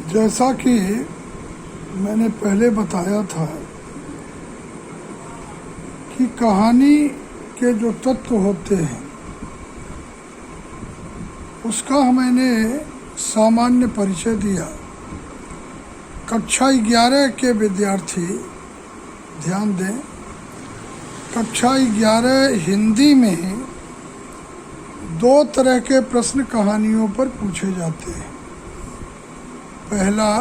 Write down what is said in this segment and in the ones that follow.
जैसा कि मैंने पहले बताया था कि कहानी के जो तत्व होते हैं उसका मैंने सामान्य परिचय दिया। कक्षा 11 के विद्यार्थी ध्यान दें, कक्षा 11 हिंदी में 2 तरह के प्रश्न कहानियों पर पूछे जाते हैं। पहला,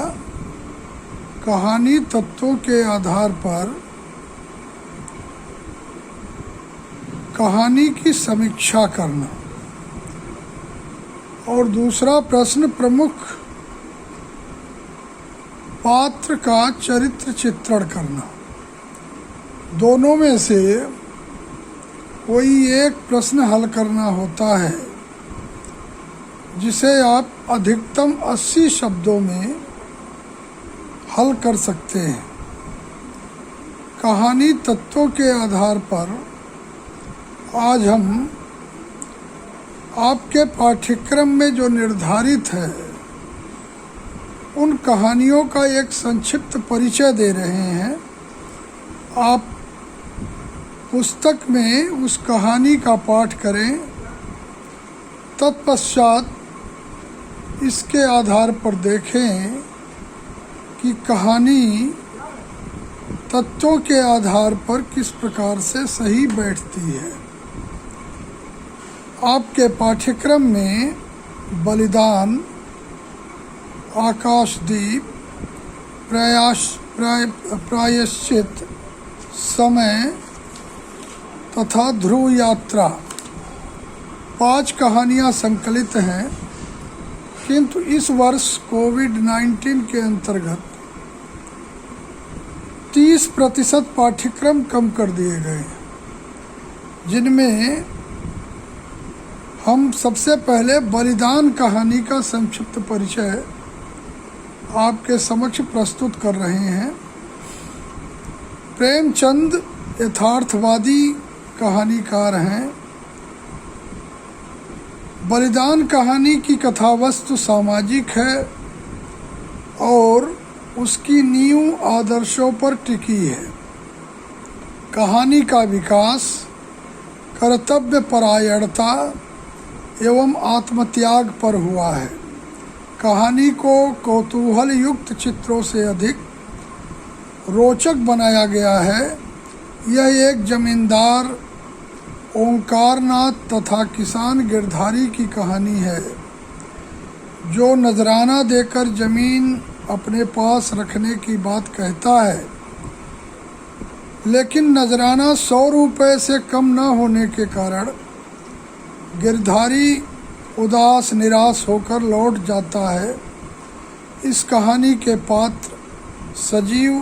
कहानी तत्वों के आधार पर कहानी की समीक्षा करना, और दूसरा प्रश्न प्रमुख पात्र का चरित्र चित्रण करना। दोनों में से कोई एक प्रश्न हल करना होता है जिसे आप अधिकतम 80 शब्दों में हल कर सकते हैं। कहानी तत्वों के आधार पर आज हम आपके पाठ्यक्रम में जो निर्धारित है उन कहानियों का एक संक्षिप्त परिचय दे रहे हैं। आप पुस्तक में उस कहानी का पाठ करें, तत्पश्चात इसके आधार पर देखें कि कहानी तत्वों के आधार पर किस प्रकार से सही बैठती है। आपके पाठ्यक्रम में बलिदान, आकाशदीप, प्रायश्चित, समय तथा ध्रुव यात्रा 5 कहानियाँ संकलित हैं, किंतु इस वर्ष कोविड-19 के अंतर्गत 30% पाठ्यक्रम कम कर दिए गए, जिनमें हम सबसे पहले बलिदान कहानी का संक्षिप्त परिचय आपके समक्ष प्रस्तुत कर रहे हैं। प्रेमचंद यथार्थवादी कहानीकार हैं। बलिदान कहानी की कथावस्तु सामाजिक है और उसकी नींव आदर्शों पर टिकी है। कहानी का विकास कर्तव्य परायणता एवं आत्मत्याग पर हुआ है। कहानी को कौतूहल युक्त चित्रों से अधिक रोचक बनाया गया है। यह एक जमींदार, ओंकारनाथ तथा किसान गिरधारी की कहानी है, जो नजराना देकर जमीन अपने पास रखने की बात कहता है, लेकिन नजराना 100 रुपये से कम न होने के कारण गिरधारी उदास निराश होकर लौट जाता है। इस कहानी के पात्र सजीव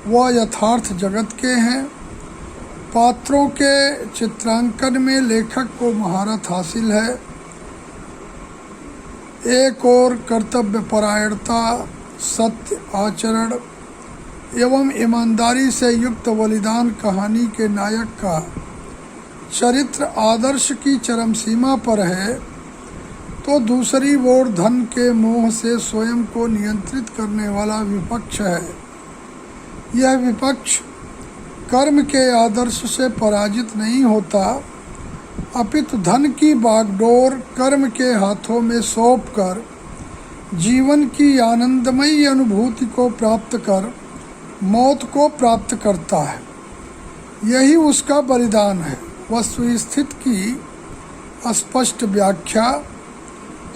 व यथार्थ जगत के हैं। पात्रों के चित्रांकन में लेखक को महारत हासिल है। एक और कर्तव्य परायणता, सत्य आचरण एवं ईमानदारी से युक्त बलिदान कहानी के नायक का चरित्र आदर्श की चरम सीमा पर है, तो दूसरी ओर धन के मोह से स्वयं को नियंत्रित करने वाला विपक्ष है। यह विपक्ष कर्म के आदर्श से पराजित नहीं होता, अपितु धन की बागडोर कर्म के हाथों में सौंपकर जीवन की आनंदमयी अनुभूति को प्राप्त कर मौत को प्राप्त करता है। यही उसका बलिदान है। वस्तुस्थित की स्पष्ट व्याख्या,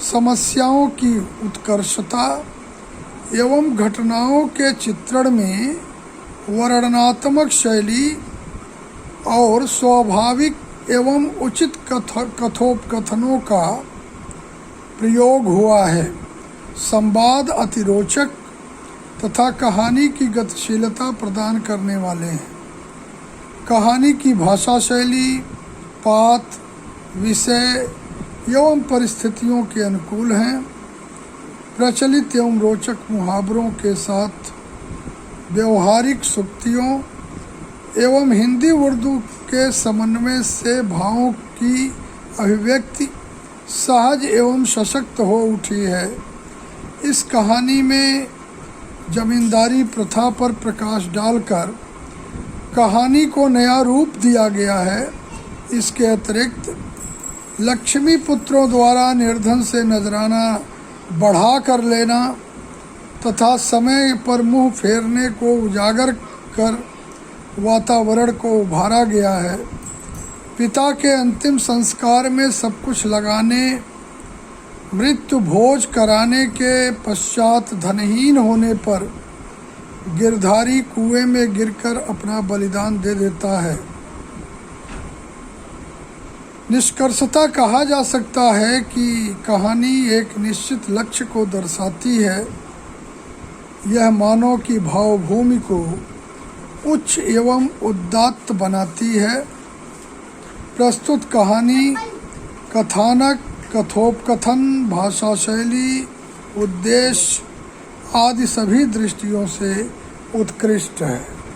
समस्याओं की उत्कर्षता एवं घटनाओं के चित्रण में वर्णनात्मक शैली और स्वाभाविक एवं उचित कथोपकथनों का प्रयोग हुआ है। संवाद अतिरोचक तथा कहानी की गतिशीलता प्रदान करने वाले हैं। कहानी की भाषा शैली पात्र, विषय एवं परिस्थितियों के अनुकूल हैं। प्रचलित एवं रोचक मुहावरों के साथ व्यवहारिक सूक्तियों एवं हिंदी उर्दू के समन्वय से भावों की अभिव्यक्ति सहज एवं सशक्त हो उठी है। इस कहानी में जमींदारी प्रथा पर प्रकाश डालकर कहानी को नया रूप दिया गया है। इसके अतिरिक्त लक्ष्मी पुत्रों द्वारा निर्धन से नजराना बढ़ा कर लेना तथा समय पर मुंह फेरने को उजागर कर वातावरण को उभारा गया है। पिता के अंतिम संस्कार में सब कुछ लगाने, मृत्यु भोज कराने के पश्चात धनहीन होने पर गिरधारी कुएं में गिरकर अपना बलिदान दे देता है। निष्कर्षतः कहा जा सकता है कि कहानी एक निश्चित लक्ष्य को दर्शाती है। यह मानव की भावभूमि को उच्च एवं उदात्त बनाती है। प्रस्तुत कहानी कथानक, कथोपकथन, भाषा शैली, उद्देश्य आदि सभी दृष्टियों से उत्कृष्ट है।